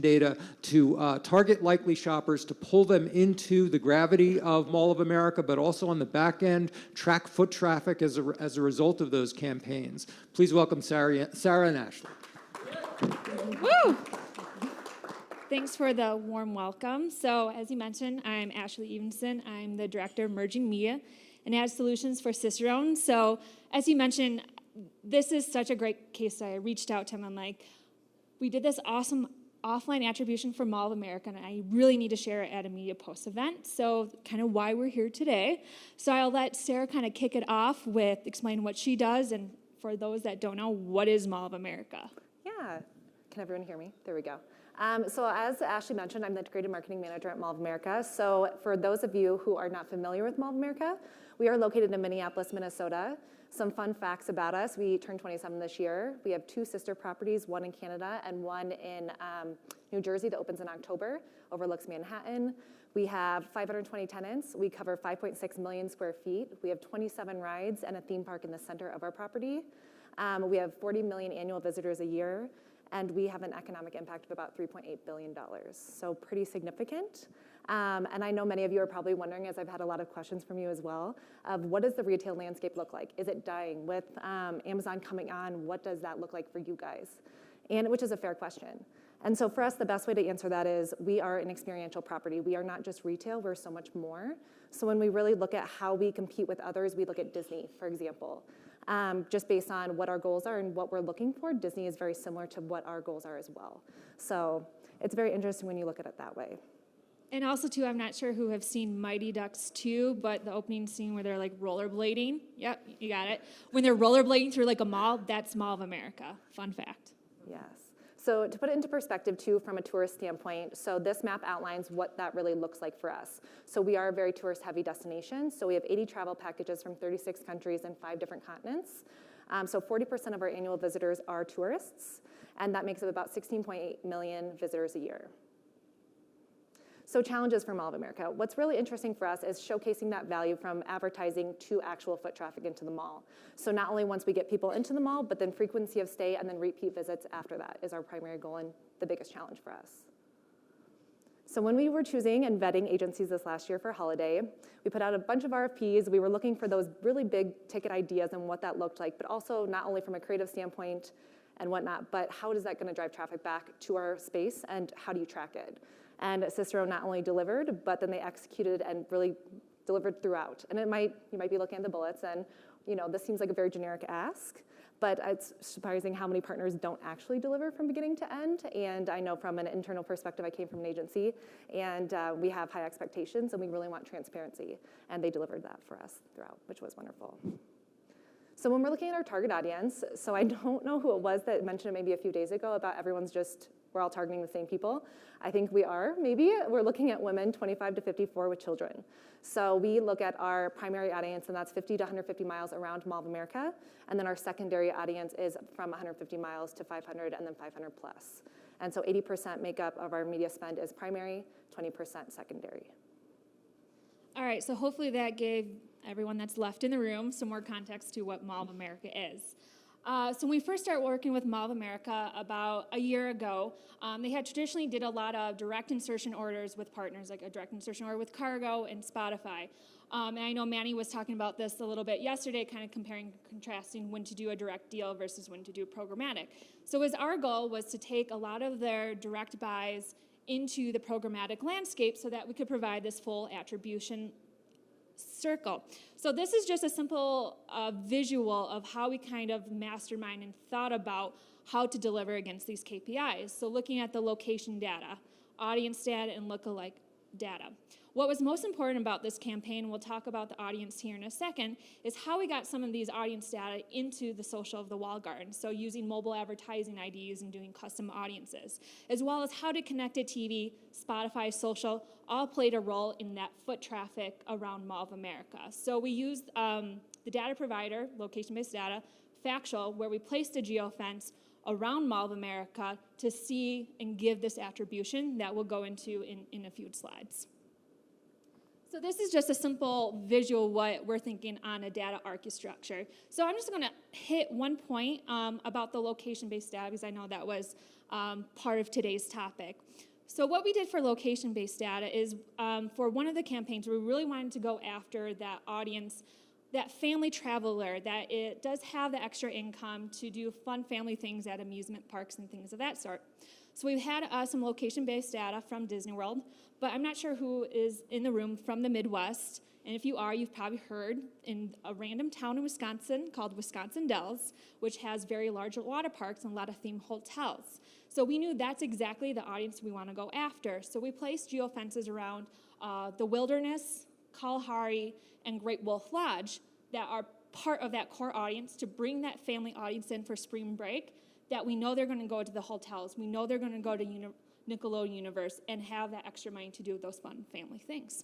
data to target likely shoppers, to pull them into the gravity of Mall of America, but also on the back end, track foot traffic as a result of those campaigns. Please welcome Sarah and Ashley. Woo! Thanks for the warm welcome. So as you mentioned, I'm Ashley Evenson. I'm the Director of Emerging Media and Ad Solutions for Ciceron. So as you mentioned, this is such a great case study. I reached out to him. I'm like, we did this awesome offline attribution for Mall of America, and I really need to share it at a Mediapost event. So kind of why we're here today. So I'll let Sarah kind of kick it off with explain what she does, and for those that don't know, what is Mall of America? Yeah. Can everyone hear me? There we go. So as Ashley mentioned, I'm the Integrated Marketing Manager at Mall of America. So for those of you who are not familiar with Mall of America, we are located in Minneapolis, Minnesota. Some fun facts about us: we turned 27 this year. We have 2 sister properties, one in Canada and one in New Jersey that opens in October, overlooks Manhattan. We have 520 tenants. We cover 5.6 million square feet. We have 27 rides and a theme park in the center of our property. We have 40 million annual visitors a year, and we have an economic impact of about $3.8 billion, so pretty significant. And I know many of you are probably wondering, as I've had a lot of questions from you as well, of what does the retail landscape look like? Is it dying? With Amazon coming on, what does that look like for you guys? And which is a fair question. And so for us, the best way to answer that is we are an experiential property. We are not just retail, we're so much more. So when we really look at how we compete with others, we look at Disney, for example. Just based on what our goals are and what we're looking for, Disney is very similar to what our goals are as well. So it's very interesting when you look at it that way. And also, too, I'm not sure who have seen Mighty Ducks 2, but the opening scene where they're like rollerblading. Yep, you got it. When they're rollerblading through like a mall, that's Mall of America. Fun fact. Yes. So to put it into perspective, too, from a tourist standpoint, so this map outlines what that really looks like for us. So we are a very tourist-heavy destination. So we have 80 travel packages from 36 countries and 5 different continents. So 40% of our annual visitors are tourists, and that makes up about 16.8 million visitors a year. So challenges for Mall of America. What's really interesting for us is showcasing that value from advertising to actual foot traffic into the mall. So not only once we get people into the mall, but then frequency of stay and then repeat visits after that is our primary goal and the biggest challenge for us. So when we were choosing and vetting agencies this last year for holiday, we put out a bunch of RFPs. We were looking for those really big ticket ideas and what that looked like, but also not only from a creative standpoint and whatnot, but how is that going to drive traffic back to our space and how do you track it? And Ciceron not only delivered, but then they executed and really delivered throughout. And you might be looking at the bullets and, this seems like a very generic ask, but it's surprising how many partners don't actually deliver from beginning to end. And I know from an internal perspective, I came from an agency, and we have high expectations, and we really want transparency. And they delivered that for us throughout, which was wonderful. So when we're looking at our target audience, so I don't know who it was that mentioned it maybe a few days ago about we're all targeting the same people. I think we are, maybe. We're looking at women 25 to 54 with children. So we look at our primary audience, and that's 50 to 150 miles around Mall of America. And then our secondary audience is from 150 miles to 500 and then 500 plus. And so 80% makeup of our media spend is primary, 20% secondary. All right, so hopefully that gave everyone that's left in the room some more context to what Mall of America is. So when we first started working with Mall of America about a year ago, they had traditionally did a lot of direct insertion orders with partners, like a direct insertion order with Cargo and Spotify. And I know Manny was talking about this a little bit yesterday, kind of comparing, contrasting when to do a direct deal versus when to do programmatic. So our goal was to take a lot of their direct buys into the programmatic landscape so that we could provide this full attribution circle. So this is just a simple visual of how we kind of mastermind and thought about how to deliver against these KPIs. So looking at the location data, audience data, and lookalike data. What was most important about this campaign, we'll talk about the audience here in a second, is how we got some of these audience data into the social of the walled garden. So using mobile advertising IDs and doing custom audiences, as well as how did connected TV, Spotify, social, all played a role in that foot traffic around Mall of America. So we used the data provider, location-based data, Factual, where we placed a geofence around Mall of America to see and give this attribution that we'll go into in a few slides. So this is just a simple visual what we're thinking on a data architecture. So I'm just going to hit one point about the location-based data because I know that was part of today's topic. So what we did for location-based data is for one of the campaigns, we really wanted to go after that audience, that family traveler, that it does have the extra income to do fun family things at amusement parks and things of that sort. So we've had some location-based data from Disney World, but I'm not sure who is in the room from the Midwest. And if you are, you've probably heard in a random town in Wisconsin called Wisconsin Dells, which has very large water parks and a lot of themed hotels. So we knew that's exactly the audience we want to go after. So we placed geofences around the Wilderness, Kalahari, and Great Wolf Lodge that are part of that core audience to bring that family audience in for spring break, that we know they're going to go to the hotels, we know they're going to go to Nickelodeon Universe and have that extra money to do those fun family things.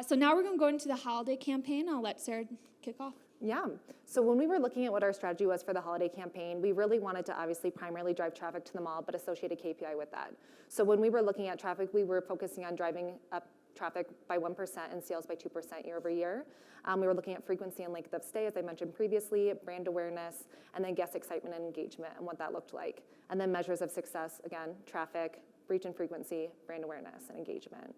So now we're going to go into the holiday campaign. I'll let Sarah kick off. Yeah, so when we were looking at what our strategy was for the holiday campaign, we really wanted to obviously primarily drive traffic to the mall, but associate a KPI with that. So when we were looking at traffic, we were focusing on driving up traffic by 1% and sales by 2% year over year. We were looking at frequency and length of stay, as I mentioned previously, brand awareness, and then guest excitement and engagement and what that looked like. And then measures of success, again, traffic, reach and frequency, brand awareness, and engagement.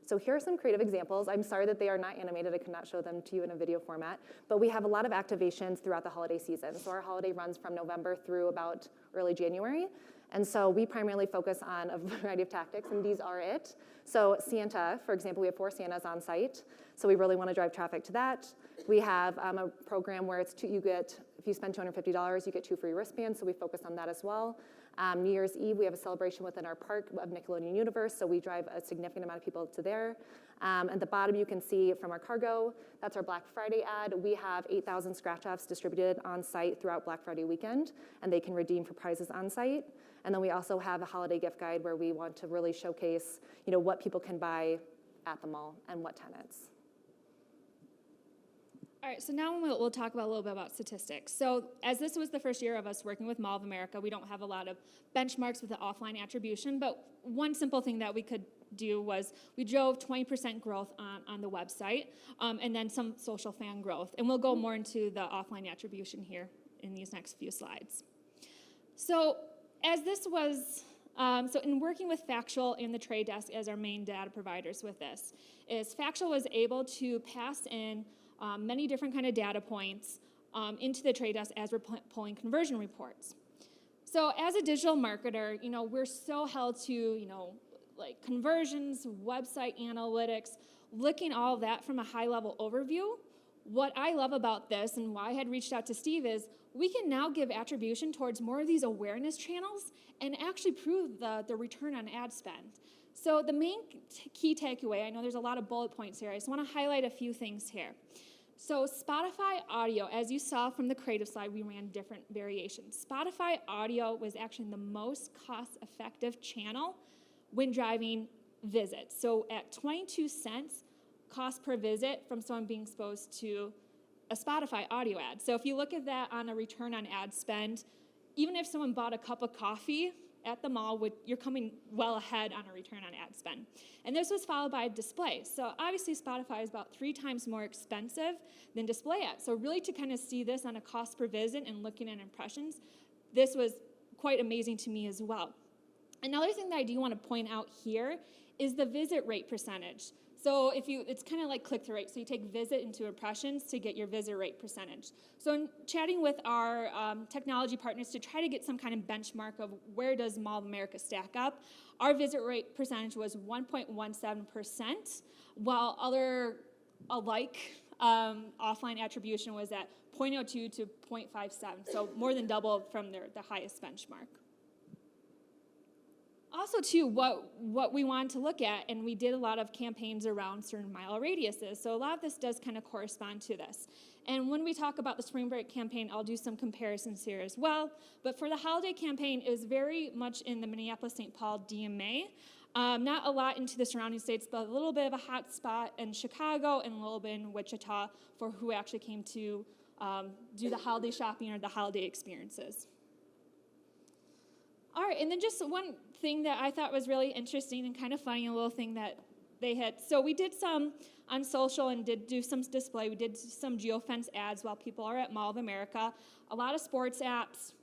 So here are some creative examples. I'm sorry that they are not animated. I could not show them to you in a video format. But we have a lot of activations throughout the holiday season. So our holiday runs from November through about early January. And so we primarily focus on a variety of tactics, and these are it. So Santa, for example, we have 4 Santas on site. So we really want to drive traffic to that. We have a program where it's if you spend $250, you get 2 free wristbands. So we focus on that as well. New Year's Eve, we have a celebration within our park of Nickelodeon Universe, so we drive a significant amount of people to there. At the bottom, you can see from our cargo, that's our Black Friday ad. We have 8,000 scratch-offs distributed on site throughout Black Friday weekend, and they can redeem for prizes on site. And then we also have a holiday gift guide where we want to really showcase, what people can buy at the mall and what tenants. All right, so now we'll talk about a little bit about statistics. So as this was the first year of us working with Mall of America, we don't have a lot of benchmarks with the offline attribution, but one simple thing that we could do was we drove 20% growth on the website and then some social fan growth. And we'll go more into the offline attribution here in these next few slides. So as this was, so in working with Factual and the Trade Desk as our main data providers with this, is Factual was able to pass in many different kind of data points into the Trade Desk as we're pulling conversion reports. So as a digital marketer, we're so held to, like conversions, website analytics, looking all of that from a high-level overview. What I love about this and why I had reached out to Steve is we can now give attribution towards more of these awareness channels and actually prove the return on ad spend. So the main key takeaway, I know there's a lot of bullet points here. I just want to highlight a few things here. So Spotify audio, as you saw from the creative slide, we ran different variations. Spotify audio was actually the most cost-effective channel when driving visits. So at 22 cents cost per visit from someone being exposed to a Spotify audio ad. So if you look at that on a return on ad spend, even if someone bought a cup of coffee at the mall, you're coming well ahead on a return on ad spend. And this was followed by display. So obviously Spotify is about 3 times more expensive than display ads. So really to kind of see this on a cost per visit and looking at impressions, this was quite amazing to me as well. Another thing that I do want to point out here is the visit rate percentage. So it's kind of like click-through rate. So you take visit into impressions to get your visit rate percentage. So in chatting with our technology partners to try to get some kind of benchmark of where does Mall of America stack up, our visit rate percentage was 1.17%, while other alike offline attribution was at 0.02 to 0.57, so more than double from the highest benchmark. Also, too, what we wanted to look at, and we did a lot of campaigns around certain mile radiuses, so a lot of this does kind of correspond to this. And when we talk about the spring break campaign, I'll do some comparisons here as well. But for the holiday campaign, it was very much in the Minneapolis-St. Paul DMA. Not a lot into the surrounding states, but a little bit of a hot spot in Chicago and a little bit in Wichita for who actually came to do the holiday shopping or the holiday experiences. All right, and then just one thing that I thought was really interesting and kind of funny, a little thing that they hit. So we did some on social and did do some display. We did some geo-fence ads while people are at Mall of America. A lot of sports apps,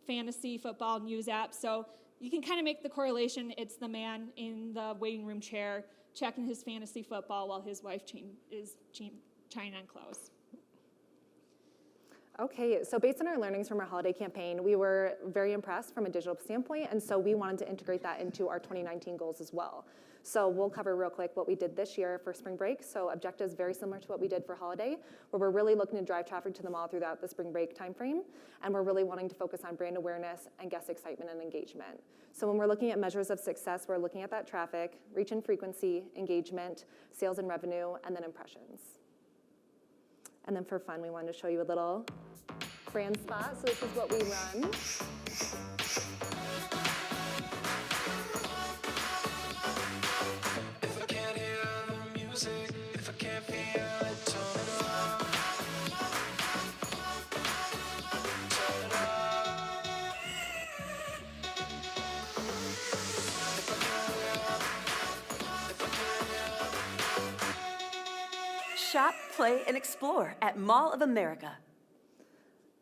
fantasy, football, news apps. So you can kind of make the correlation. It's the man in the waiting room chair checking his fantasy football while his wife is trying on clothes. Okay, so based on our learnings from our holiday campaign, we were very impressed from a digital standpoint, and so we wanted to integrate that into our 2019 goals as well. So we'll cover real quick what we did this year for spring break. So objectives very similar to what we did for holiday, where we're really looking to drive traffic to the mall throughout the spring break timeframe, and we're really wanting to focus on brand awareness and guest excitement and engagement. So when we're looking at measures of success, we're looking at that traffic, reach and frequency, engagement, sales and revenue, and then impressions. And then for fun, we wanted to show you a little brand spot. So this is what we run. If I can't hear the music, if I can't feel it, turn it on. Turn it on. If I can't hear. Shop, play, and explore at Mall of America.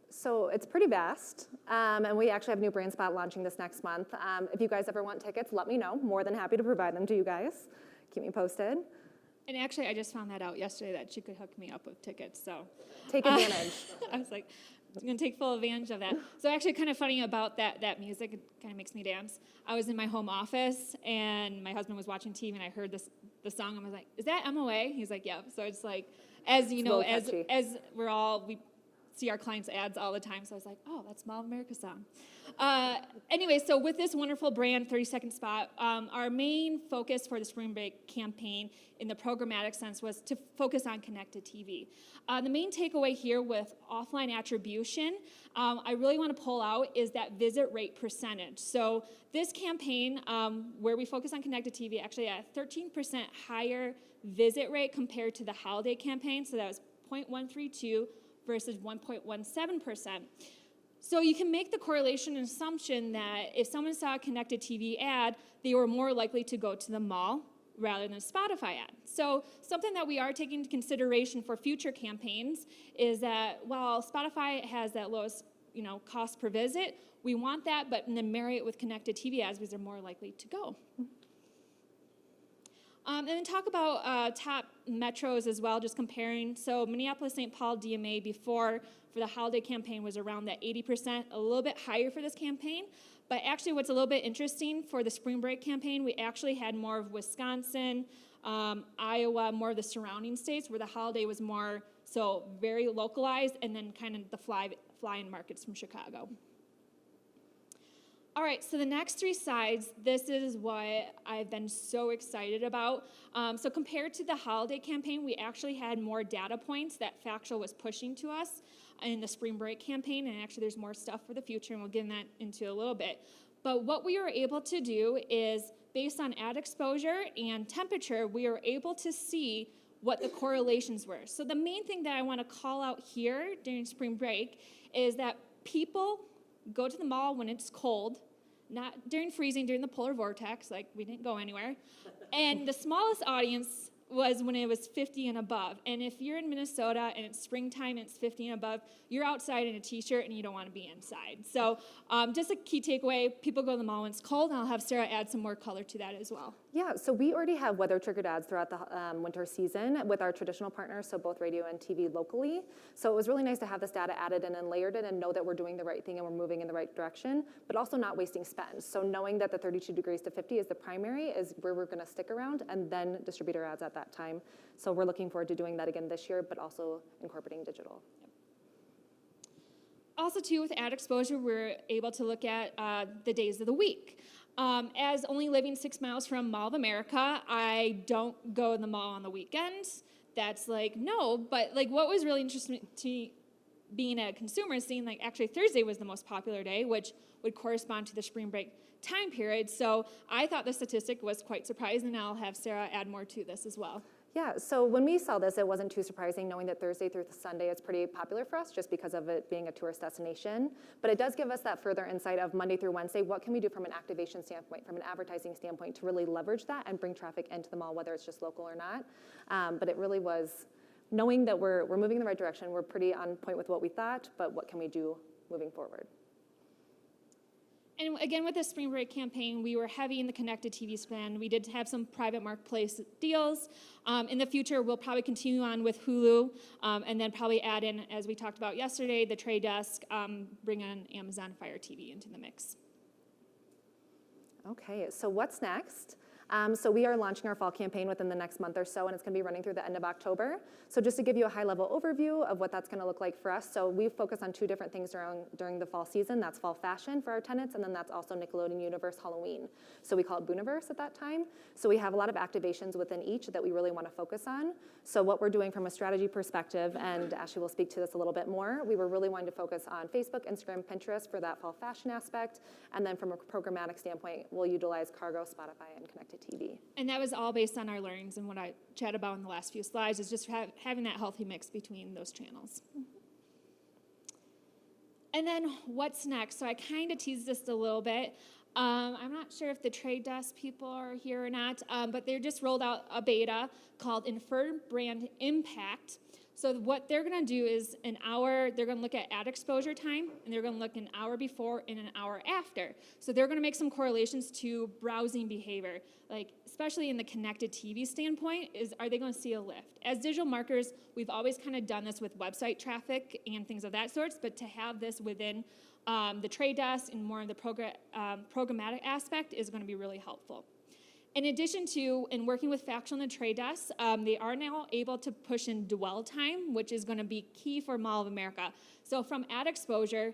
So it's pretty vast, and we actually have a new brand spot launching this next month. If you guys ever want tickets, let me know. More than happy to provide them to you guys. Keep me posted. And actually, I just found that out yesterday that she could hook me up with tickets. So Take advantage. I was like, I'm going to take full advantage of that. So actually kind of funny about that music, it kind of makes me dance. I was in my home office, and my husband was watching TV, and I heard the song, and I was like, is that MOA? He's like, yeah. So it's like, as you know, as we see our clients' ads all the time, so I was like, oh, that's Mall of America song. Anyway, so with this wonderful brand, 30-second spot, our main focus for the spring break campaign in the programmatic sense was to focus on connected TV. The main takeaway here with offline attribution, I really want to pull out is that visit rate percentage. So this campaign, where we focus on connected TV, actually had a 13% higher visit rate compared to the holiday campaign, so that was 0.132 versus 1.17%. So you can make the correlation and assumption that if someone saw a connected TV ad, they were more likely to go to the mall rather than a Spotify ad. So something that we are taking into consideration for future campaigns is that while Spotify has that lowest cost per visit, we want that, but then marry it with connected TV ads because they're more likely to go. And then talk about top metros as well, just comparing. So Minneapolis, St. Paul, DMA before for the holiday campaign was around that 80%, a little bit higher for this campaign. But actually what's a little bit interesting for the spring break campaign, we actually had more of Wisconsin, Iowa, more of the surrounding states where the holiday was more so very localized, and then kind of the fly-in markets from Chicago. All right, so the next three sides, this is what I've been so excited about. So compared to the holiday campaign, we actually had more data points that Factual was pushing to us in the spring break campaign, and actually there's more stuff for the future, and we'll get that into a little bit. But what we were able to do is, based on ad exposure and temperature, we were able to see what the correlations were. So the main thing that I want to call out here during spring break is that people go to the mall when it's cold, not during freezing, during the polar vortex, like we didn't go anywhere. And the smallest audience was when it was 50 and above. And if you're in Minnesota and it's springtime and it's 50 and above, you're outside in a t-shirt and you don't want to be inside. So just a key takeaway, people go to the mall when it's cold, and I'll have Sarah add some more color to that as well. Yeah, so we already have weather-triggered ads throughout the winter season with our traditional partners, so both radio and TV locally. So it was really nice to have this data added in and layered in and know that we're doing the right thing and we're moving in the right direction, but also not wasting spend. So knowing that the 32 degrees to 50 is the primary is where we're going to stick around, and then distribute our ads at that time. So we're looking forward to doing that again this year, but also incorporating digital. Also, too, with ad exposure, we're able to look at the days of the week. As only living 6 miles from Mall of America, I don't go to the mall on the weekends. That's like, no, but like what was really interesting to me being a consumer is seeing like actually Thursday was the most popular day, which would correspond to the spring break time period. So I thought the statistic was quite surprising, and I'll have Sarah add more to this as well. Yeah, so when we saw this, it wasn't too surprising knowing that Thursday through Sunday is pretty popular for us just because of it being a tourist destination. But it does give us that further insight of Monday through Wednesday, what can we do from an activation standpoint, from an advertising standpoint to really leverage that and bring traffic into the mall, whether it's just local or not. But it really was knowing that we're moving in the right direction, we're pretty on point with what we thought, but what can we do moving forward? And again, with the spring break campaign, we were heavy in the connected TV spend. We did have some private marketplace deals. In the future, we'll probably continue on with Hulu, and then probably add in, as we talked about yesterday, the Trade Desk, bring on Amazon Fire TV into the mix. Okay, so what's next? So we are launching our fall campaign within the next month or so, and it's going to be running through the end of October. So just to give you a high-level overview of what that's going to look like for us, so we focus on two different things during the fall season. That's fall fashion for our tenants, and then that's also Nickelodeon Universe Halloween. So we call it Booniverse at that time. So we have a lot of activations within each that we really want to focus on. So what we're doing from a strategy perspective, and Ashley will speak to this a little bit more, we were really wanting to focus on Facebook, Instagram, Pinterest for that fall fashion aspect, and then from a programmatic standpoint, we'll utilize Cargo, Spotify, and Connected TV. And that was all based on our learnings and what I chatted about in the last few slides, is just having that healthy mix between those channels. And then what's next? So I kind of teased this a little bit. I'm not sure if the Trade Desk people are here or not, but they just rolled out a beta called Inferred Brand Impact. So what they're going to do is they're going to look at ad exposure time, and they're going to look an hour before and an hour after. So they're going to make some correlations to browsing behavior, like especially in the connected TV standpoint, are they going to see a lift? As digital marketers, we've always kind of done this with website traffic and things of that sort, but to have this within the Trade Desk and more of the programmatic aspect is going to be really helpful. In addition to, in working with Factual and the Trade Desk, they are now able to push in dwell time, which is going to be key for Mall of America. So from ad exposure,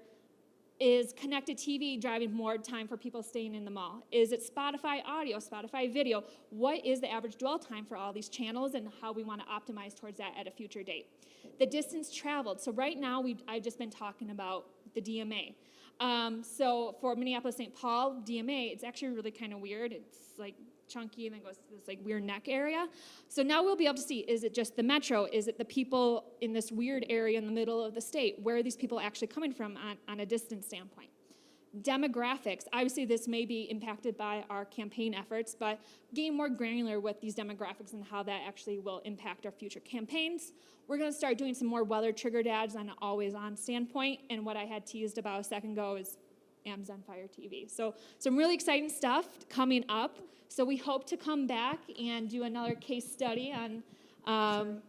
is connected TV driving more time for people staying in the mall? Is it Spotify audio, Spotify video? What is the average dwell time for all these channels and how we want to optimize towards that at a future date? The distance traveled. So right now, I've just been talking about the DMA. So for Minneapolis-St. Paul, DMA, it's actually really kind of weird. It's like chunky and then goes to this like weird neck area. So now we'll be able to see, is it just the metro? Is it the people in this weird area in the middle of the state? Where are these people actually coming from on a distance standpoint? Demographics, obviously this may be impacted by our campaign efforts, but getting more granular with these demographics and how that actually will impact our future campaigns. We're going to start doing some more weather-triggered ads on an always-on standpoint, and what I had teased about a second ago is Amazon Fire TV. So some really exciting stuff coming up. So we hope to come back and do another case study on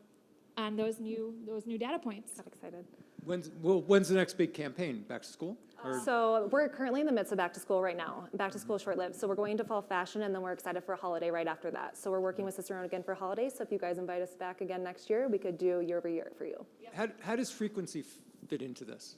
those new data points. Got excited. When's the next big campaign? Back to school? So we're currently in the midst of back to school right now. Back to school is short-lived. So we're going into fall fashion, and then we're excited for a holiday right after that. So we're working with Ciceron again for holidays. So if you guys invite us back again next year, we could do year over year for you. How does frequency fit into this?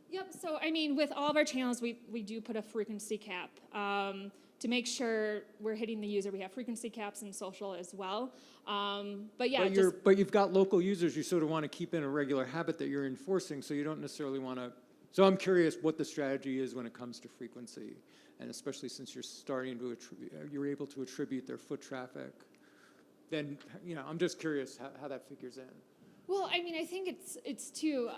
Yep, so I mean, with all of our channels, we do put a frequency cap to make sure we're hitting the user. We have frequency caps in social as well. But yeah, but you've got local users you sort of want to keep in a regular habit that you're enforcing, so you don't necessarily want to. So I'm curious what the strategy is when it comes to frequency, and especially since you're starting to you're able to attribute their foot traffic. Then I'm just curious how that figures in. Well, I mean, I think it's too,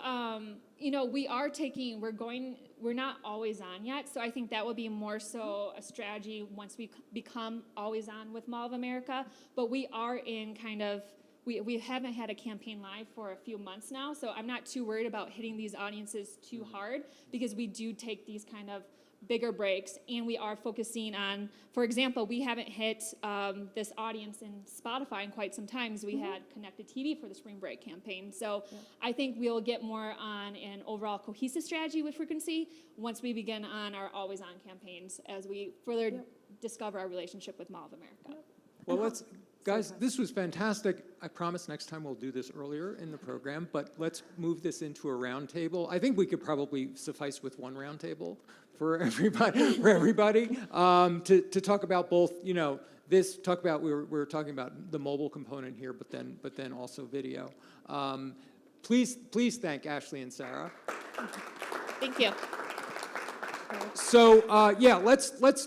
we're not always on yet, so I think that will be more so a strategy once we become always on with Mall of America, but we are in kind of, we haven't had a campaign live for a few months now, so I'm not too worried about hitting these audiences too hard, because we do take these kind of bigger breaks, and we are focusing on, for example, we haven't hit this audience in Spotify in quite some time, because we had connected TV for the spring break campaign. So I think we'll get more on an overall cohesive strategy with frequency once we begin on our always on campaigns as we further discover our relationship with Mall of America. Well, guys, this was fantastic. I promise next time we'll do this earlier in the program, but let's move this into a roundtable. I think we could probably suffice with one roundtable for everybody, to talk about both, we were talking about the mobile component here, but then also video. Please thank Ashley and Sarah. Thank you. So let's